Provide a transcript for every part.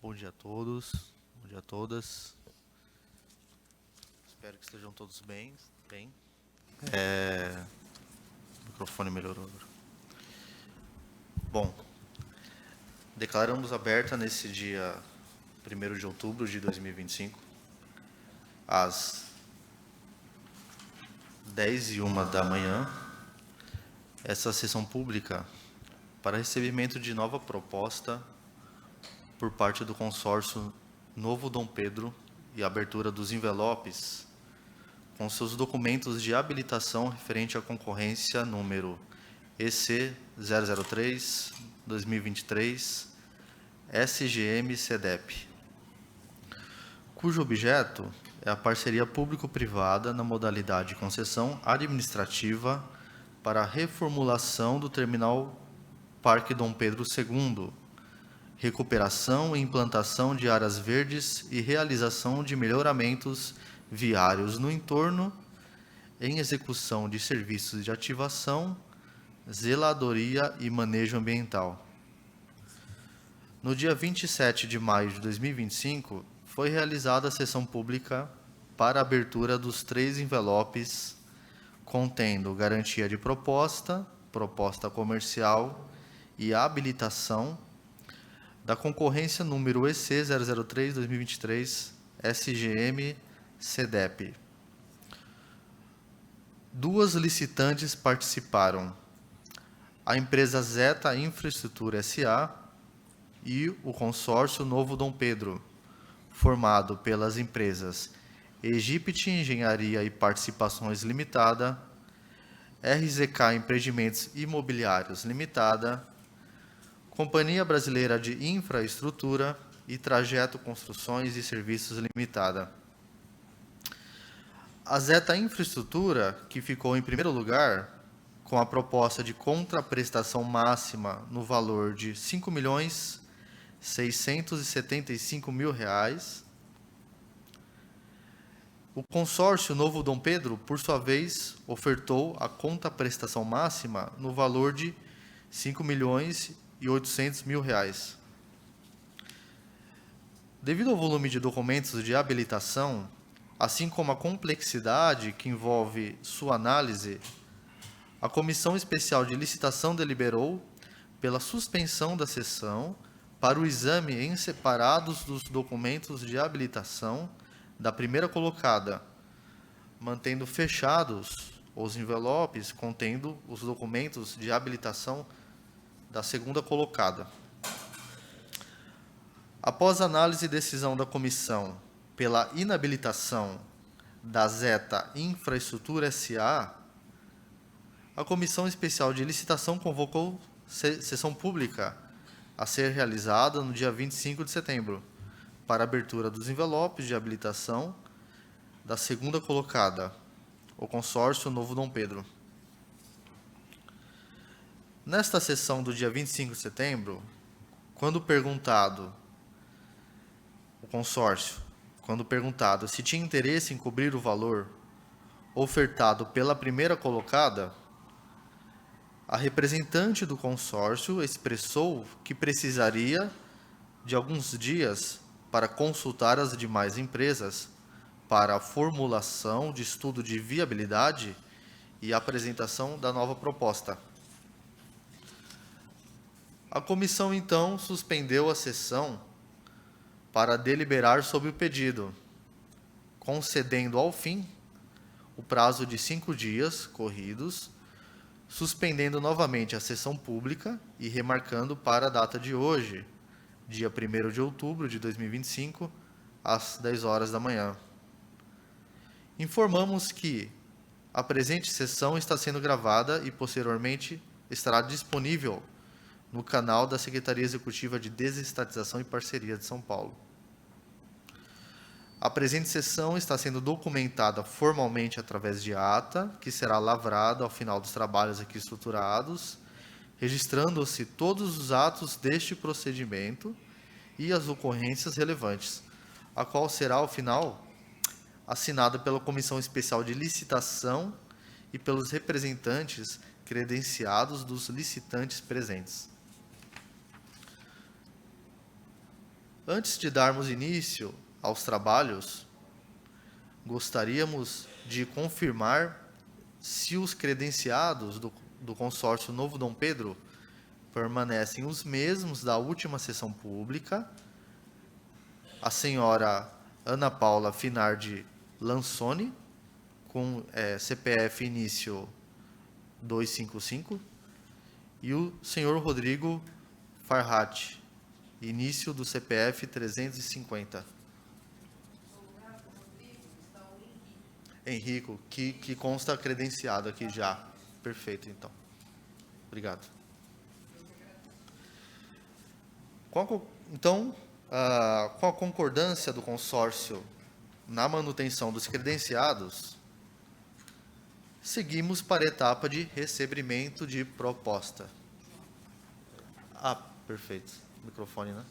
Bom dia a todos, bom dia a todas. Espero que estejam todos bem. O microfone melhorou agora. Bom, declaramos aberta nesse dia 1º de outubro de 2025, às 10h01 da manhã, essa sessão pública para recebimento de nova proposta por parte do consórcio Novo Dom Pedro e abertura dos envelopes com seus documentos de habilitação referente à concorrência número EC 003/2023 SGM-CEDEP, cujo objeto é a parceria público-privada na modalidade de concessão administrativa para a reformulação do terminal Parque Dom Pedro II, recuperação e implantação de áreas verdes e realização de melhoramentos viários no entorno, em execução de serviços de ativação, zeladoria e manejo ambiental. No dia 27 de maio de 2025, foi realizada a sessão pública para a abertura dos 3 envelopes contendo garantia de proposta, proposta comercial e habilitação da concorrência número EC 003/2023 SGM-CEDEP. 2 licitantes participaram: a empresa Zeta Infraestrutura S.A. e o consórcio Novo Dom Pedro, formado pelas empresas Egypt Engenharia e Participações Limitada, RZK Empreendimentos Imobiliários Limitada, Companhia Brasileira de Infraestrutura e Trajeto Construções e Serviços Limitada. A Zeta Infraestrutura, que ficou em primeiro lugar, com a proposta de contraprestação máxima no valor de R$ 5.675.000. O consórcio Novo Dom Pedro, por sua vez, ofertou a contraprestação máxima no valor de R$ 5.800.000. Devido ao volume de documentos de habilitação, assim como a complexidade que envolve sua análise, a Comissão Especial de Licitação deliberou pela suspensão da sessão para o exame em separados dos documentos de habilitação da primeira colocada, mantendo fechados os envelopes contendo os documentos de habilitação da segunda colocada. Após análise e decisão da comissão pela inabilitação da Zeta Infraestrutura S.A., a Comissão Especial de Licitação convocou sessão pública a ser realizada no dia 25 de setembro, para abertura dos envelopes de habilitação da segunda colocada, o consórcio Novo Dom Pedro. Nesta sessão do dia 25 de setembro, quando perguntado se tinha interesse em cobrir o valor ofertado pela primeira colocada, a representante do consórcio expressou que precisaria de alguns dias para consultar as demais empresas para a formulação de estudo de viabilidade e apresentação da nova proposta. A comissão, então, suspendeu a sessão para deliberar sobre o pedido, concedendo, ao fim, o prazo de 5 dias corridos, suspendendo novamente a sessão pública e remarcando para a data de hoje, dia 1º de outubro de 2025, às 10 horas da manhã. Informamos que a presente sessão está sendo gravada e, posteriormente, estará disponível no canal da Secretaria Executiva de Desestatização e Parceria de São Paulo. A presente sessão está sendo documentada formalmente através de ata, que será lavrada ao final dos trabalhos aqui estruturados, registrando-se todos os atos deste procedimento e as ocorrências relevantes, a qual será, ao final, assinada pela Comissão Especial de Licitação e pelos representantes credenciados dos licitantes presentes. Antes de darmos início aos trabalhos, gostaríamos de confirmar se os credenciados do consórcio Novo Dom Pedro permanecem os mesmos da última sessão pública. A senhora Ana Paula Finardi Lansoni, com CPF início 255, e o senhor Rodrigo Farhat, início do CPF 350. Henrico, que consta credenciado aqui já. Perfeito, então. Obrigado. Então, com a concordância do consórcio na manutenção dos credenciados, seguimos para a etapa de recebimento de proposta. Perfeito. Microfone, né?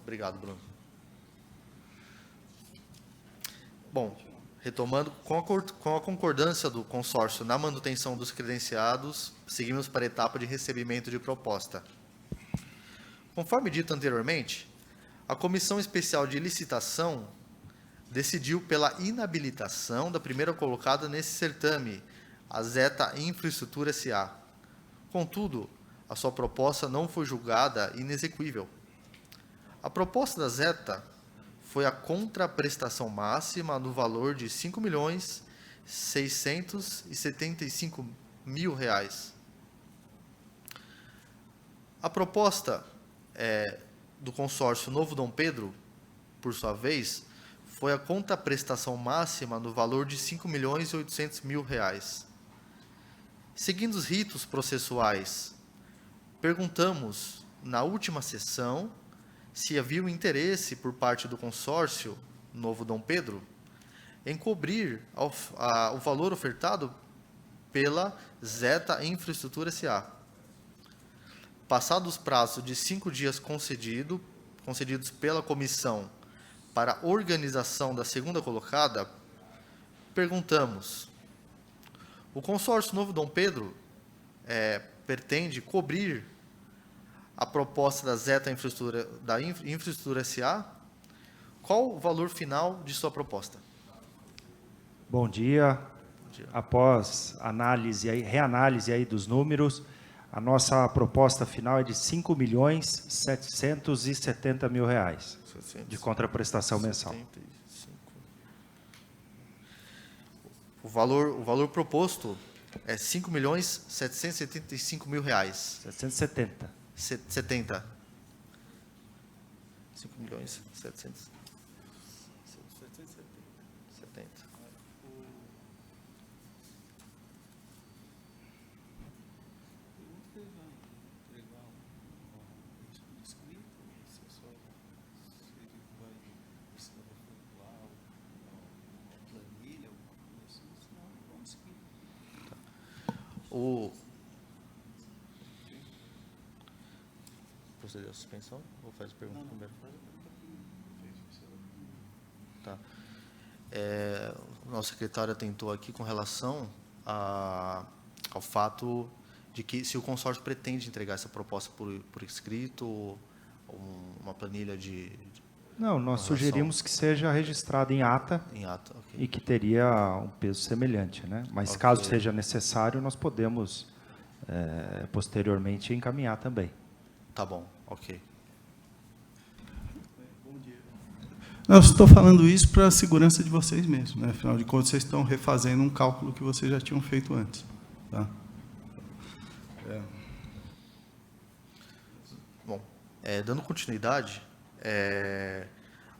Obrigado, Bruno. Bom, retomando, com a concordância do consórcio na manutenção dos credenciados, seguimos para a etapa de recebimento de proposta. Conforme dito anteriormente, a Comissão Especial de Licitação decidiu pela inabilitação da primeira colocada nesse certame, a Zeta Infraestrutura S.A. Contudo, a sua proposta não foi julgada inexequível. A proposta da Zeta foi a contraprestação máxima no valor de R$ 5.675.000. A proposta do consórcio Novo Dom Pedro, por sua vez, foi a contraprestação máxima no valor de R$ 5.800.000. Seguindo os ritos processuais, perguntamos, na última sessão, se havia um interesse por parte do consórcio Novo Dom Pedro em cobrir o valor ofertado pela Zeta Infraestrutura S.A. Passados os prazos de 5 dias concedidos pela comissão para a organização da segunda colocada, perguntamos: o consórcio Novo Dom Pedro pretende cobrir a proposta da Zeta Infraestrutura S.A.? Qual o valor final de sua proposta? Bom dia. Após reanálise aí dos números, a nossa proposta final é de R$ 5.770.000 de contraprestação mensal. O valor proposto é R$ 5.775.000. 770. 70. 5.770. Proceder à suspensão ou faz pergunta primeiro? Tá. O nosso secretário atentou aqui com relação ao fato de que se o consórcio pretende entregar essa proposta por escrito, ou uma planilha de... Não, nós sugerimos que seja registrado em ata, okay. E que teria um peso semelhante, né? Mas okay, caso seja necessário, nós podemos posteriormente encaminhar também. Tá bom, ok. Bom dia. Eu estou falando isso para a segurança de vocês mesmos, né? Afinal de contas, vocês estão refazendo um cálculo que vocês já tinham feito antes. Tá? Bom, dando continuidade,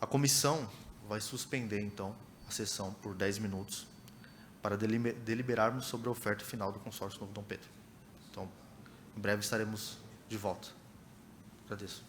a comissão vai suspender, então, a sessão por 10 minutos para deliberarmos sobre a oferta final do consórcio Novo Dom Pedro. Então, em breve estaremos de volta. Agradeço.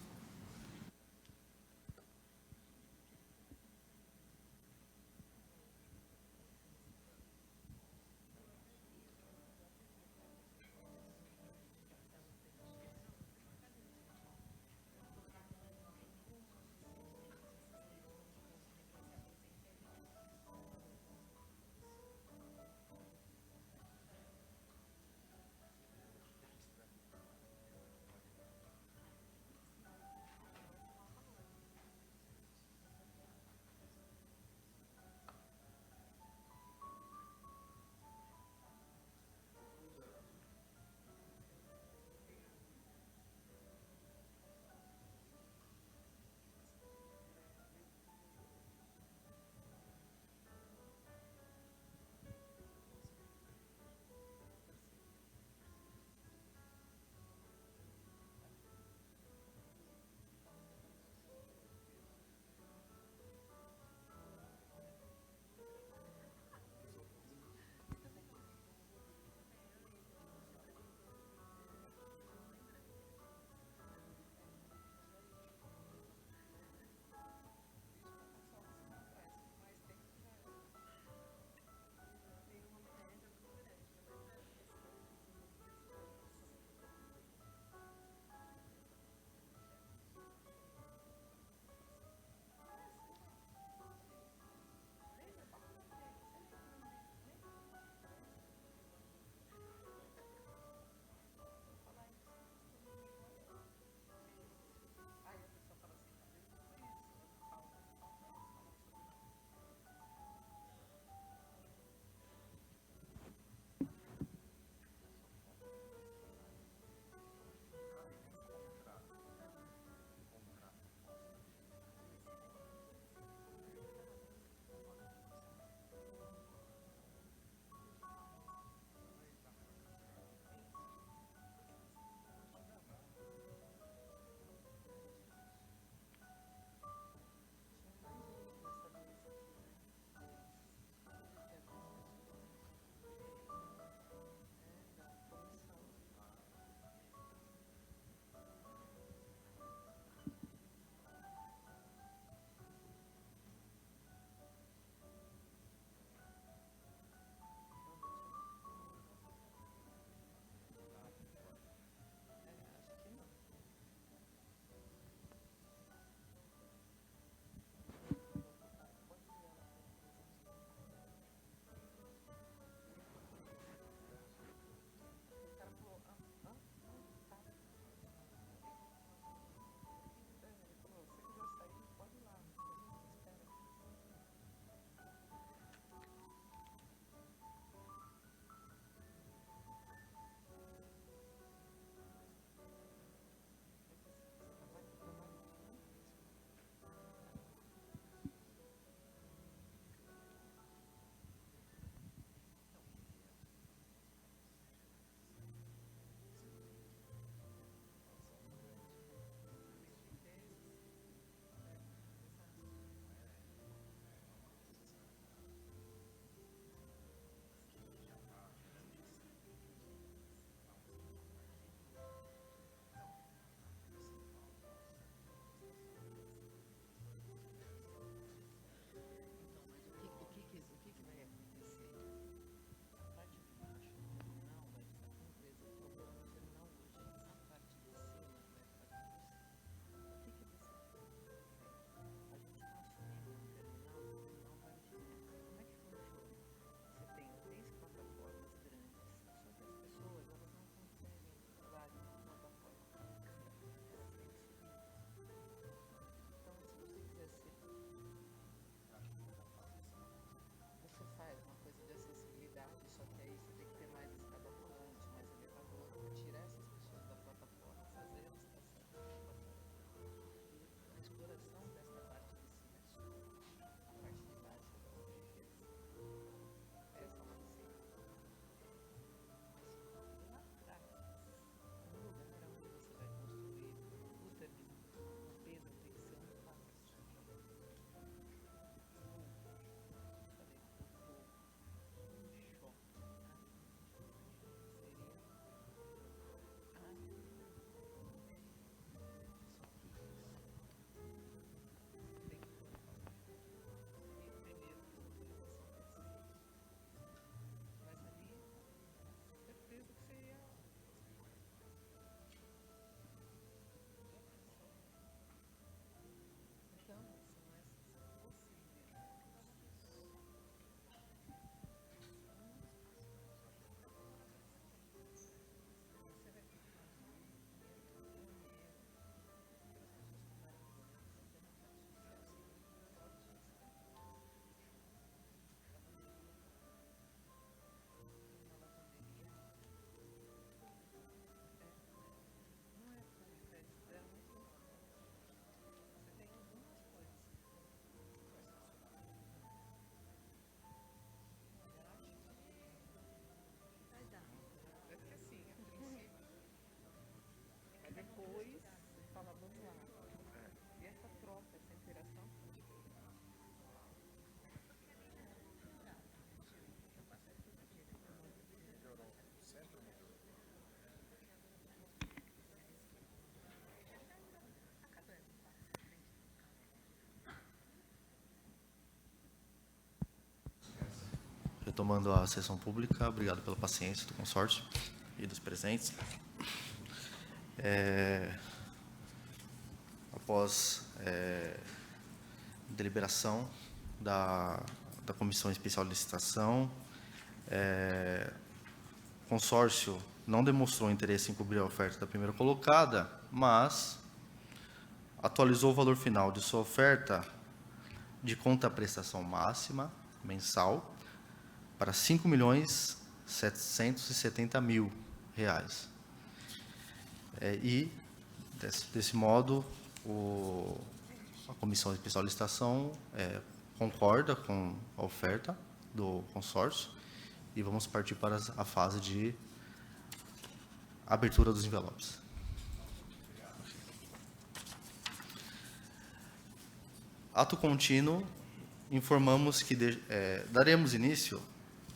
retomando a sessão pública, obrigado pela paciência do consórcio e dos presentes. Após deliberação da Comissão Especial de Licitação, o consórcio não demonstrou interesse em cobrir a oferta da primeira colocada, mas atualizou o valor final de sua oferta de conta-prestação máxima mensal para R$ 5.770.000. E, desse modo, a Comissão Especial de Licitação concorda com a oferta do consórcio e vamos partir para a fase de abertura dos envelopes. Ato contínuo, informamos que daremos início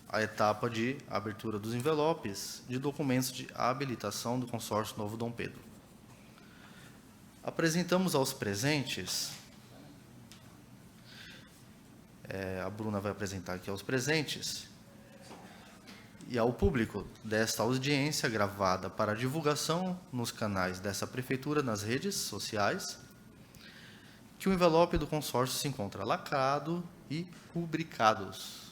à etapa de abertura dos envelopes de documentos de habilitação do consórcio Novo Dom Pedro. Apresentamos aos presentes, a Bruna vai apresentar aqui aos presentes, e ao público desta audiência gravada para divulgação nos canais dessa prefeitura, nas redes sociais, que o envelope do consórcio se encontra lacrado e rubricados.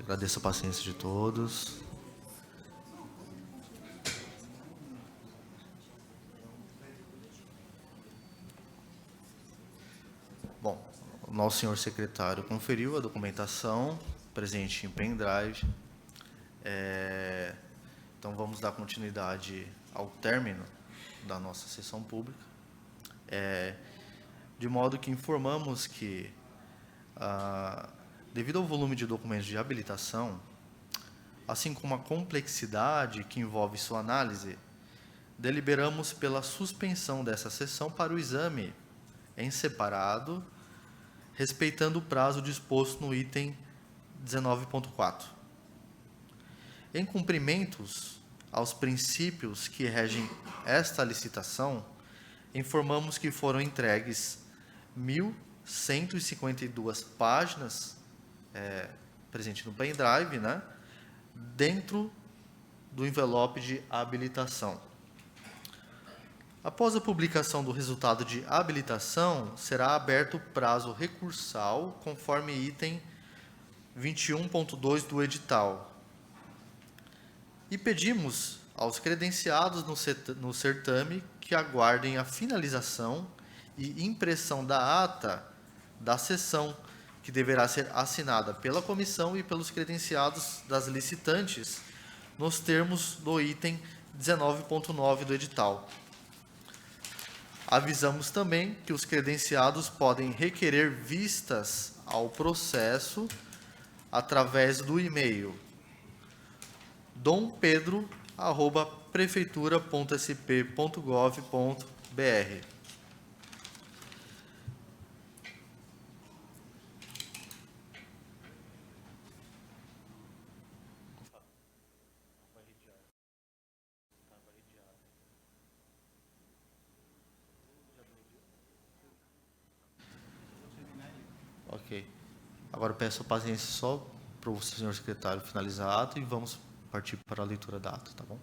Agradeço a paciência de todos. Bom, o nosso senhor secretário conferiu a documentação presente em pendrive. Então, vamos dar continuidade ao término da nossa sessão pública, de modo que informamos que, devido ao volume de documentos de habilitação, assim como a complexidade que envolve sua análise, deliberamos pela suspensão dessa sessão para o exame em separado, respeitando o prazo disposto no item 19.4. Em cumprimentos aos princípios que regem esta licitação, informamos que foram entregues 1.152 páginas, presente no pendrive, né, dentro do envelope de habilitação. Após a publicação do resultado de habilitação, será aberto o prazo recursal, conforme item 21.2 do edital. E pedimos aos credenciados no certame que aguardem a finalização e impressão da ata da sessão, que deverá ser assinada pela comissão e pelos credenciados das licitantes, nos termos do item 19.9 do edital. Avisamos também que os credenciados podem requerer vistas ao processo através do e-mail dompedro@prefeitura.sp.gov.br. Ok. Agora eu peço paciência só para o senhor secretário finalizar a ata e vamos partir para a leitura da ata, tá bom?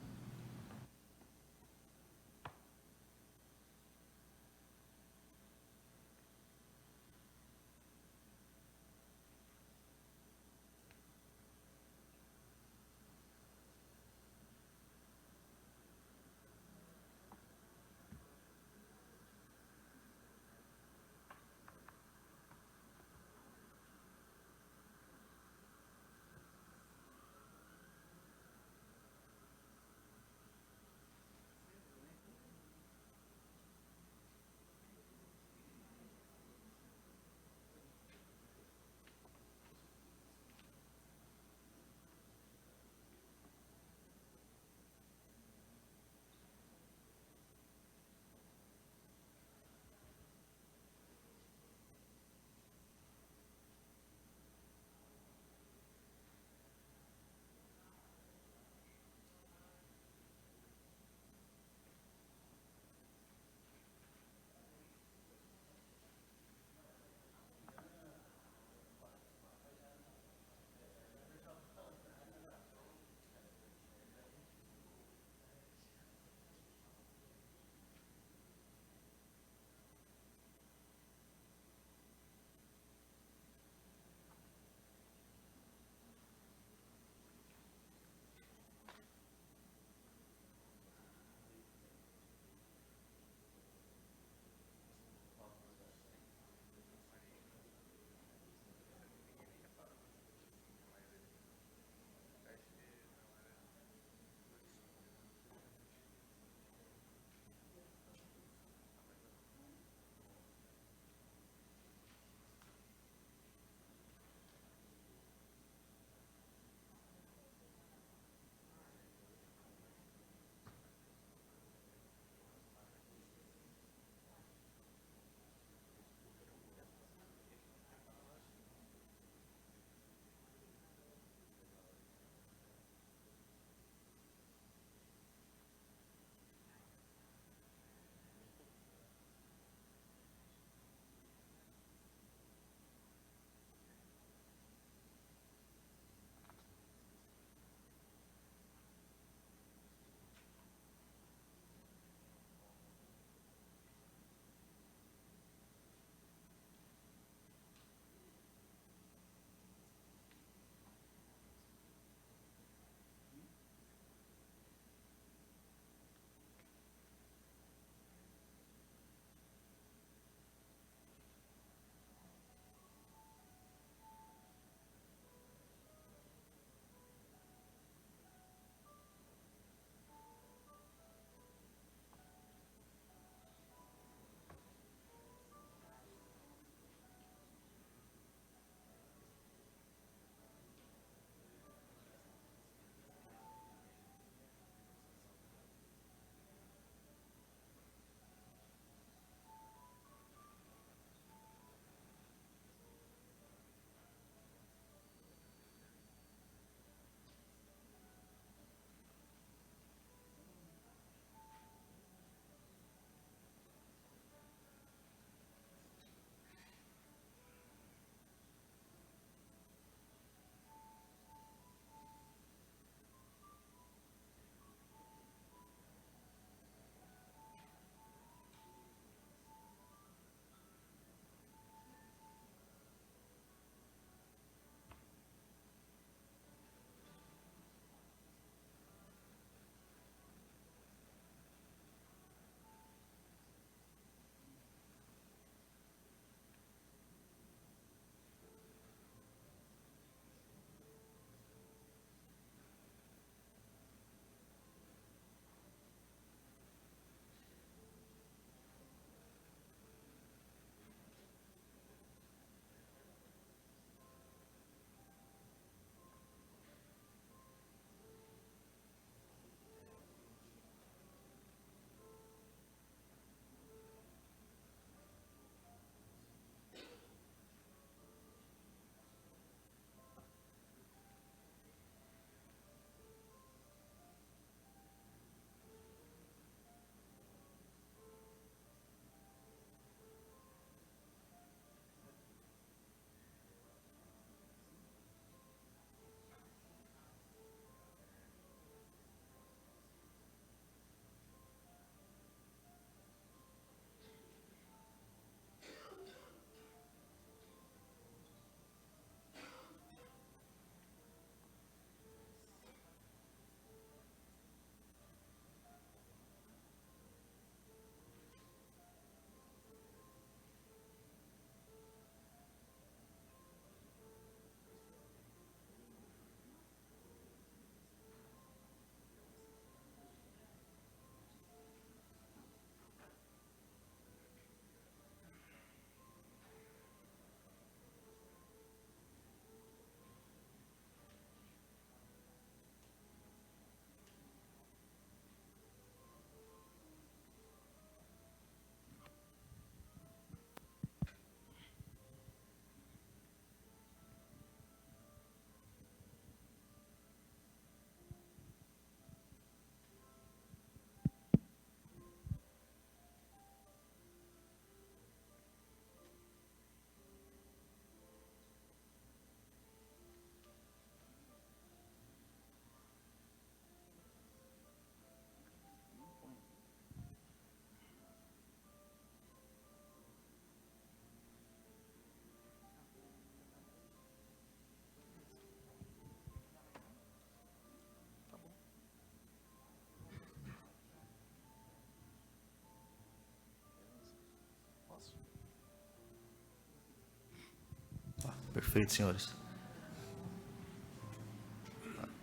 Perfeito, senhores.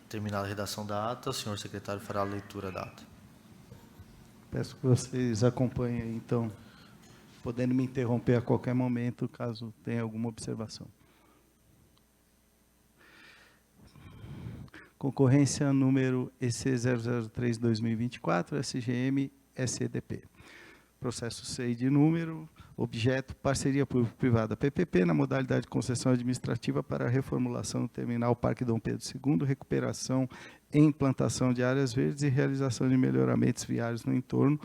Terminada a redação da ata, o senhor secretário fará a leitura da ata. Peço que vocês acompanhem, então, podendo me interromper a qualquer momento, caso tenha alguma observação. Concorrência número EC 003-2024, SGM SEDP. Processo SEI de número, objeto, parceria público-privada PPP, na modalidade de concessão administrativa para a reformulação do terminal Parque Dom Pedro II, recuperação e implantação de áreas verdes e realização de melhoramentos viários no entorno,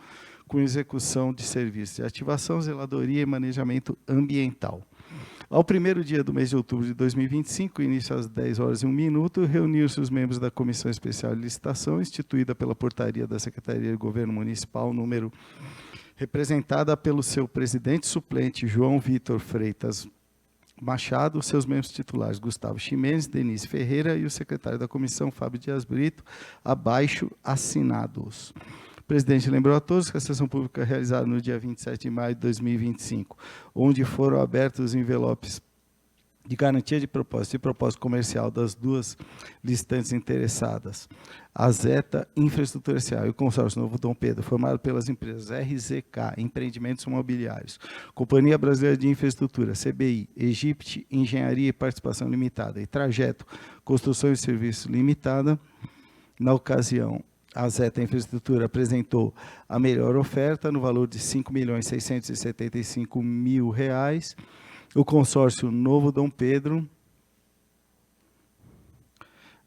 com execução de serviços de ativação, zeladoria e manejamento ambiental. Ao primeiro dia do mês de outubro de 2025, início às 10h01, reuniram-se os membros da Comissão Especial de Licitação, instituída pela portaria da Secretaria de Governo Municipal, número representada pelo seu presidente suplente, João Vitor Freitas Machado, seus membros titulares, Gustavo Ximenes, Denise Ferreira, e o secretário da comissão, Fábio Dias Brito, abaixo assinados. O presidente lembrou a todos que a sessão pública realizada no dia 27 de maio de 2025, onde foram abertos os envelopes de garantia de propósito e propósito comercial das duas licitantes interessadas, a Zeta Infraestrutura S.A. e o consórcio Novo Dom Pedro, formado pelas empresas RZK, Empreendimentos Imobiliários, Companhia Brasileira de Infraestrutura, CBI, Egypt Engenharia e Participação Limitada e Trajeto Construção e Serviços Limitada. Na ocasião, a Zeta Infraestrutura apresentou a melhor oferta no valor de R$ 5.675.000. O consórcio Novo Dom Pedro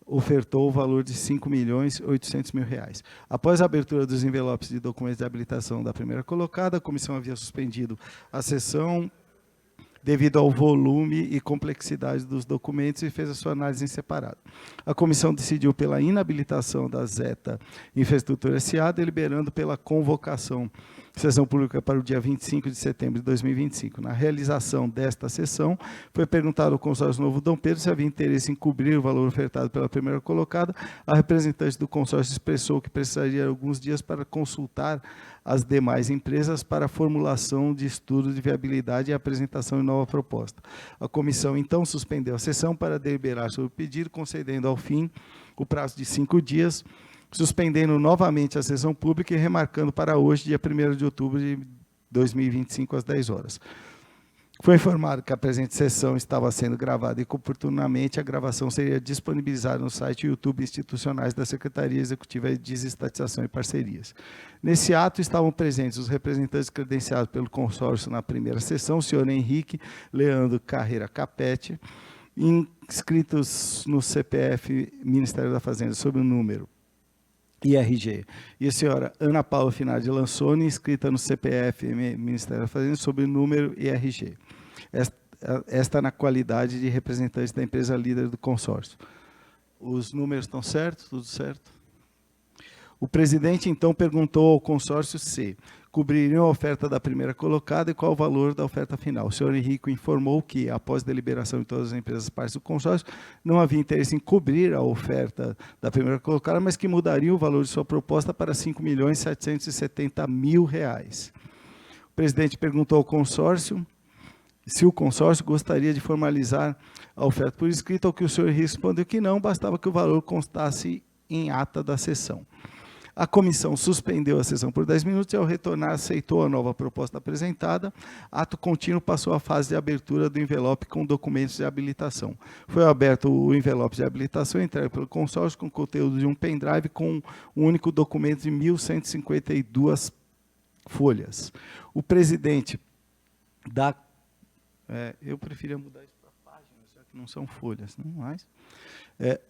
ofertou o valor de R$ 5.800.000. Após a abertura dos envelopes de documentos de habilitação da primeira colocada, a comissão havia suspendido a sessão devido ao volume e complexidade dos documentos e fez a sua análise em separado. A comissão decidiu pela inabilitação da Zeta Infraestrutura S.A., deliberando pela convocação de sessão pública para o dia 25 de setembro de 2025. Na realização desta sessão, foi perguntado ao consórcio Novo Dom Pedro se havia interesse em cobrir o valor ofertado pela primeira colocada. A representante do consórcio expressou que precisaria de alguns dias para consultar as demais empresas para a formulação de estudo de viabilidade e apresentação de nova proposta. A comissão, então, suspendeu a sessão para deliberar sobre o pedido, concedendo, ao fim, o prazo de 5 dias, suspendendo novamente a sessão pública e remarcando para hoje, dia 1º de outubro de 2025, às 10h. Foi informado que a presente sessão estava sendo gravada e que, oportunamente, a gravação seria disponibilizada no site YouTube institucionais da Secretaria Executiva de Desestatização e Parcerias. Nesse ato estavam presentes os representantes credenciados pelo consórcio na primeira sessão, o senhor Henrique Leandro Carreira Capete, inscritos no CPF Ministério da Fazenda, sob o número IRG, e a senhora Ana Paula Finardi Lansoni, inscrita no CPF Ministério da Fazenda, sob o número IRG. Esta na qualidade de representante da empresa líder do consórcio. Os números estão certos? Tudo certo? O presidente, então, perguntou ao consórcio se cobririam a oferta da primeira colocada e qual o valor da oferta final. O senhor Henrique informou que, após deliberação de todas as empresas partes do consórcio, não havia interesse em cobrir a oferta da primeira colocada, mas que mudaria o valor de sua proposta para R$ 5.770.000. O presidente perguntou ao consórcio se o consórcio gostaria de formalizar a oferta por escrito, ao que o senhor Henrique respondeu que não, bastava que o valor constasse em ata da sessão. A comissão suspendeu a sessão por 10 minutos e, ao retornar, aceitou a nova proposta apresentada. Ato contínuo passou à fase de abertura do envelope com documentos de habilitação. Foi aberto o envelope de habilitação entregue pelo consórcio com conteúdo de um pendrive com um único documento de 1.152 folhas. O presidente da... eu preferia mudar isso para páginas, já que não são folhas, não mais.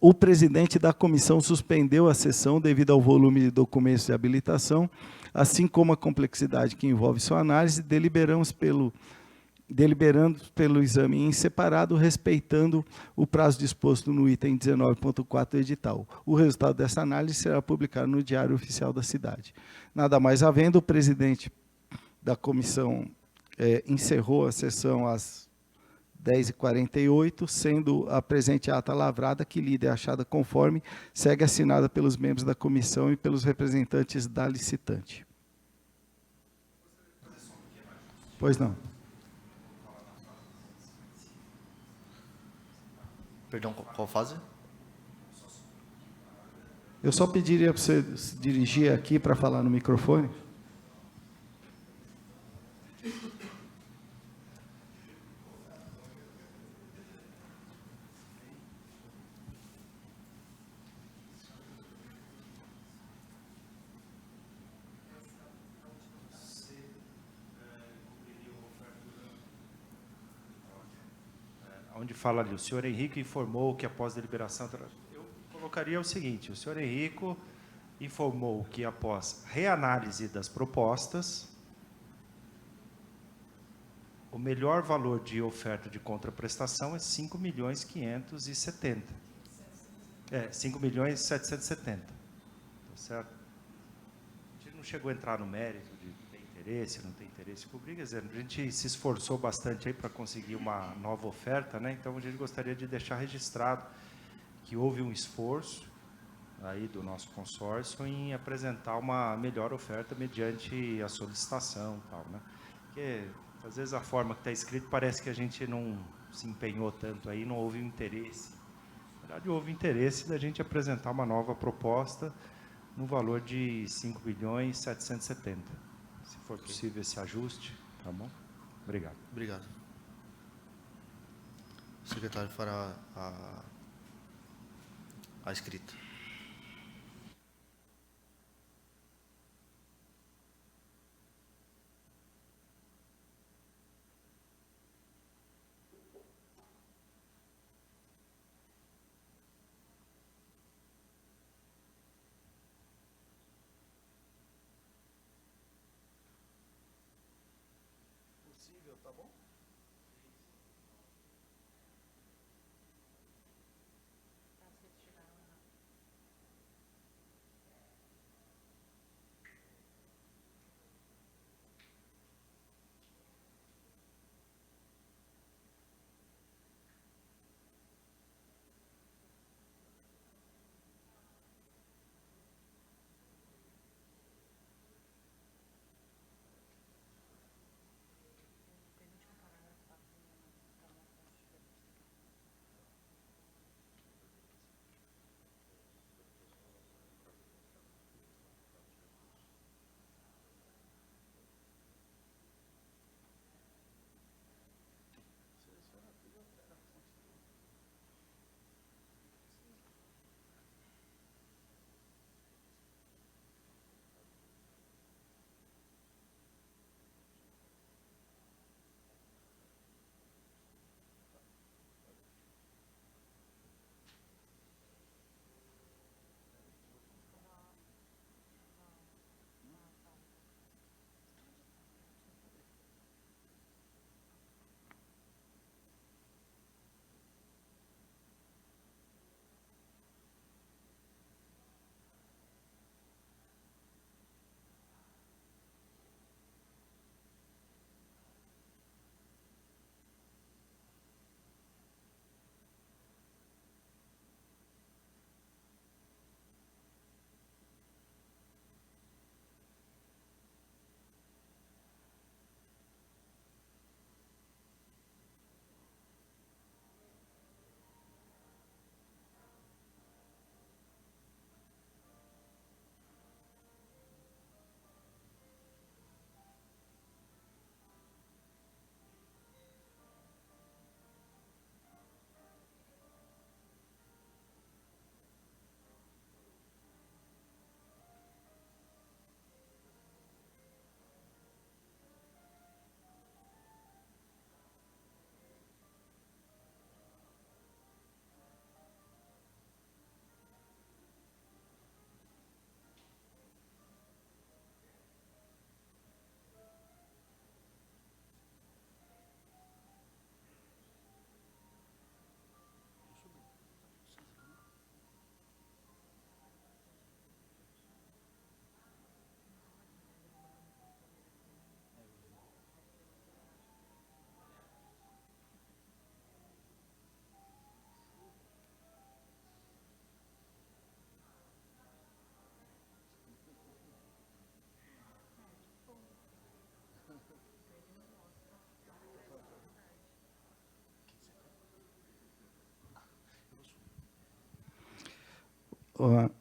O presidente da comissão suspendeu a sessão devido ao volume de documentos de habilitação, assim como a complexidade que envolve sua análise, deliberando pelo exame em separado, respeitando o prazo disposto no item 19.4 do edital. O resultado dessa análise será publicado no Diário Oficial da Cidade. Nada mais havendo, o presidente da comissão encerrou a sessão às 10h48, sendo a presente ata lavrada, que lida é achada conforme, segue assinada pelos membros da comissão e pelos representantes da licitante. Pois não. Perdão, qual fase? Eu só pediria para você se dirigir aqui para falar no microfone. Onde fala ali, o senhor Henrique informou que após deliberação... Eu colocaria o seguinte, o senhor Henrico informou que após reanálise das propostas, o melhor valor de oferta de contraprestação é 5.570.000. 5.770.000. Tá certo? A gente não chegou a entrar no mérito de ter interesse, não ter interesse público, quer dizer, a gente se esforçou bastante aí para conseguir uma nova oferta, né? Então a gente gostaria de deixar registrado que houve um esforço aí do nosso consórcio em apresentar uma melhor oferta mediante a solicitação e tal, né? Porque às vezes a forma que está escrito parece que a gente não se empenhou tanto aí, não houve interesse. Na verdade, houve interesse da gente apresentar uma nova proposta no valor de 5.770.000. Se for possível esse ajuste, tá bom? Obrigado. Obrigado. O secretário fará a escrita. Tá bom?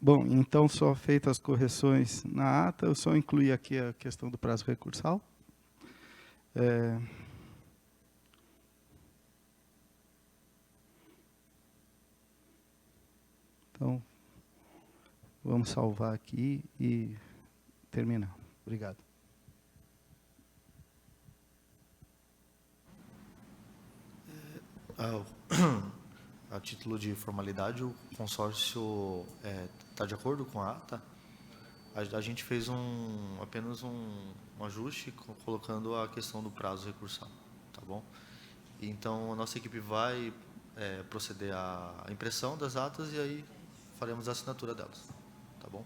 Bom, então, só feitas as correções na ata, eu só incluí aqui a questão do prazo recursal. Então, vamos salvar aqui e terminar. Obrigado. A título de formalidade, o consórcio está de acordo com a ata? A gente fez apenas um ajuste colocando a questão do prazo recursal, tá bom? Então, a nossa equipe vai proceder à impressão das atas e aí faremos a assinatura delas, tá bom?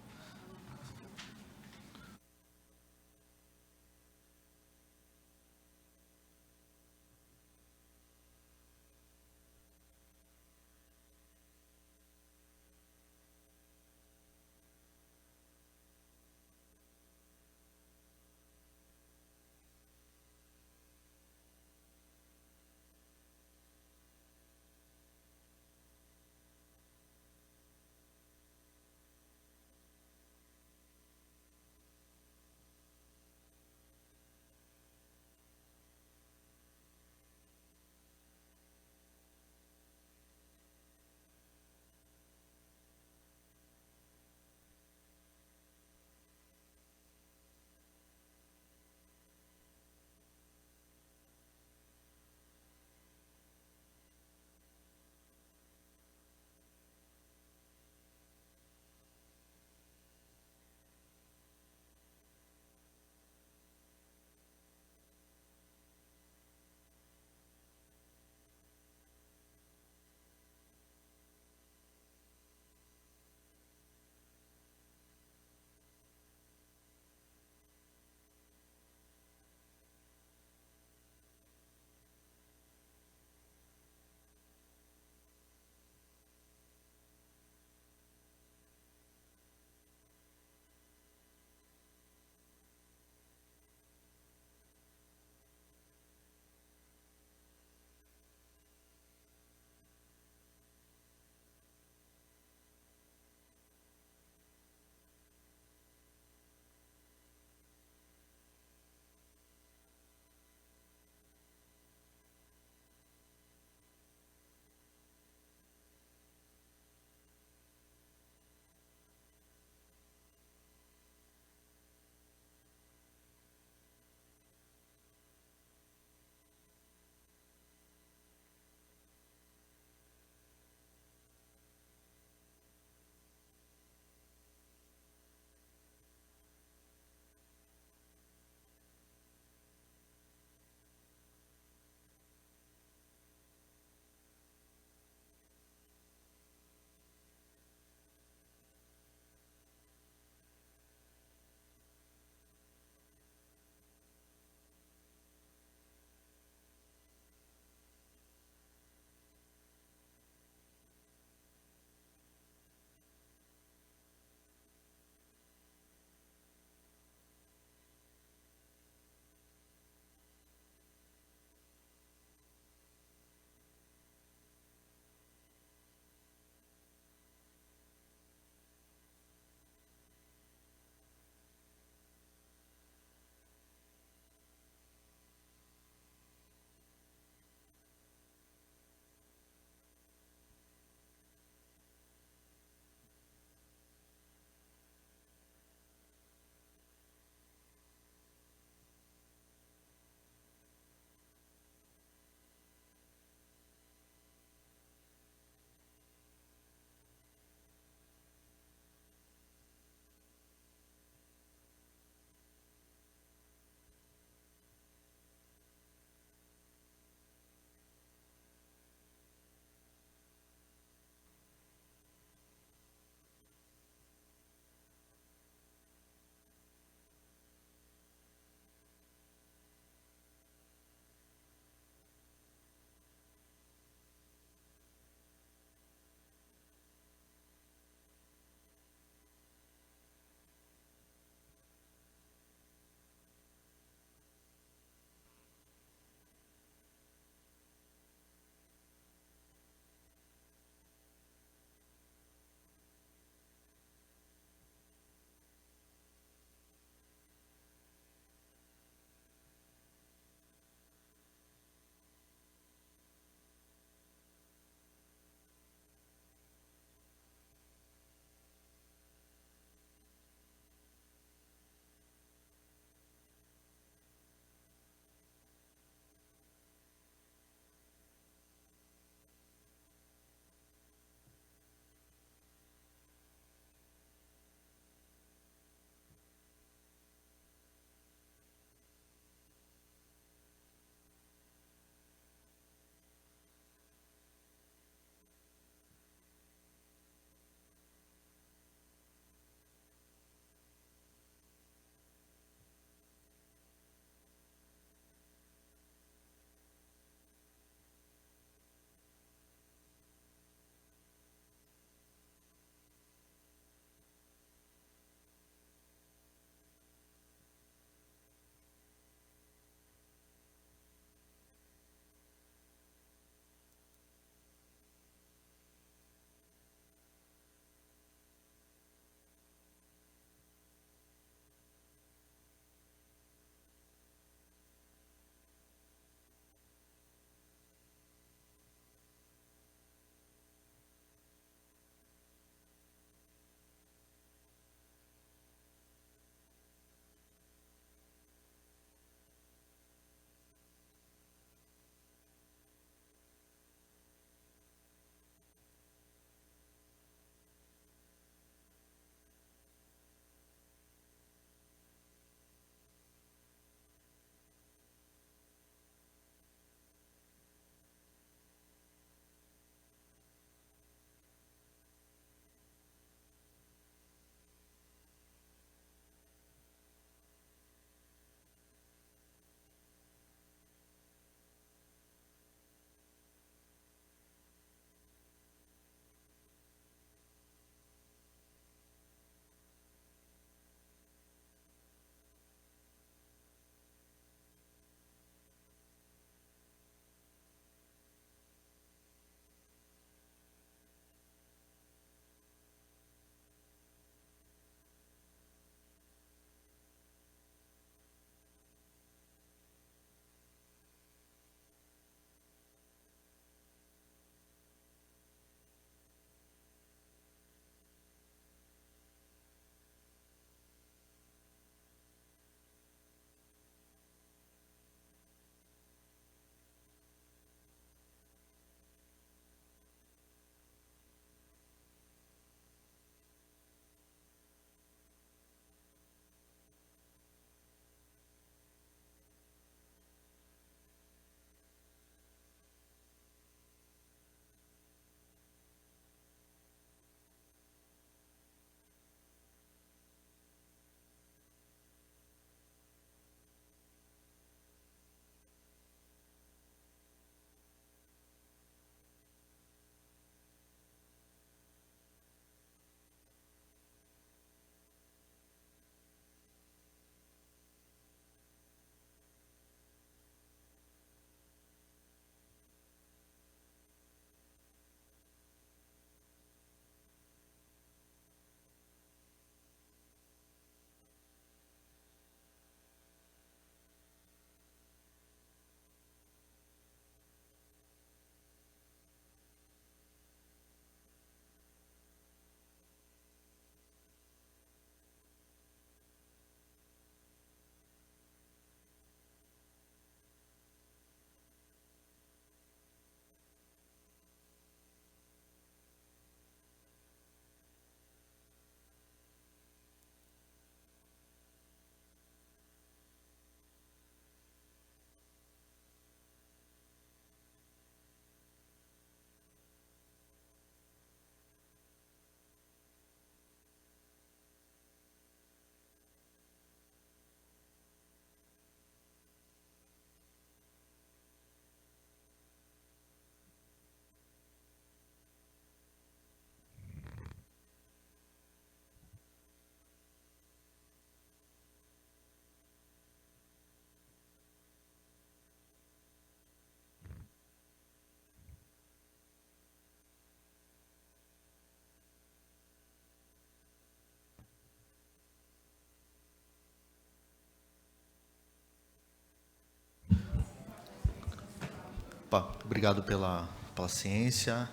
Opa, obrigado pela paciência.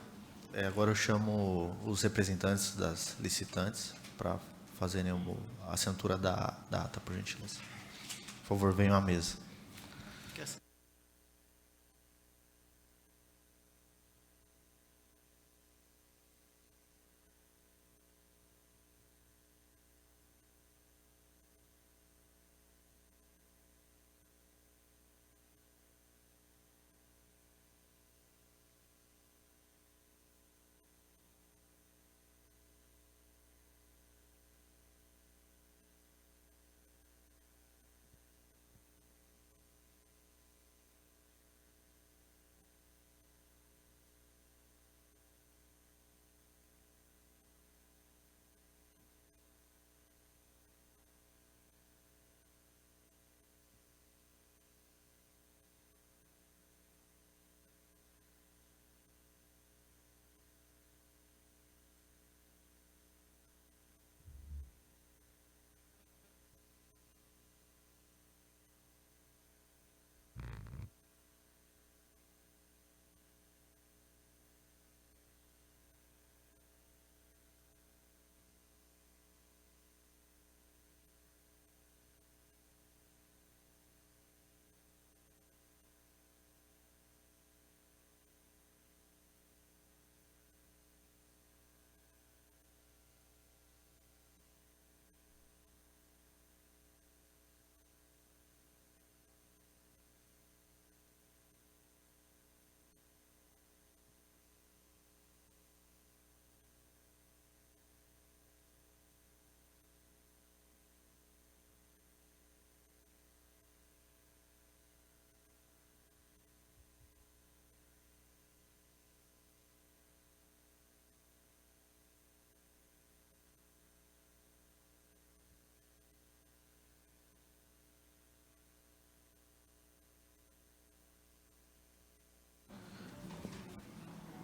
Agora eu chamo os representantes das licitantes para fazerem a assinatura da ata, por gentileza. Por favor, venham à mesa.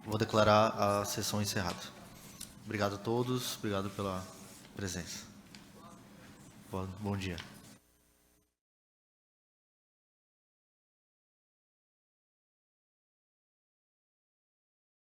Vou declarar a sessão encerrada. Obrigado a todos, obrigado pela presença. Bom dia.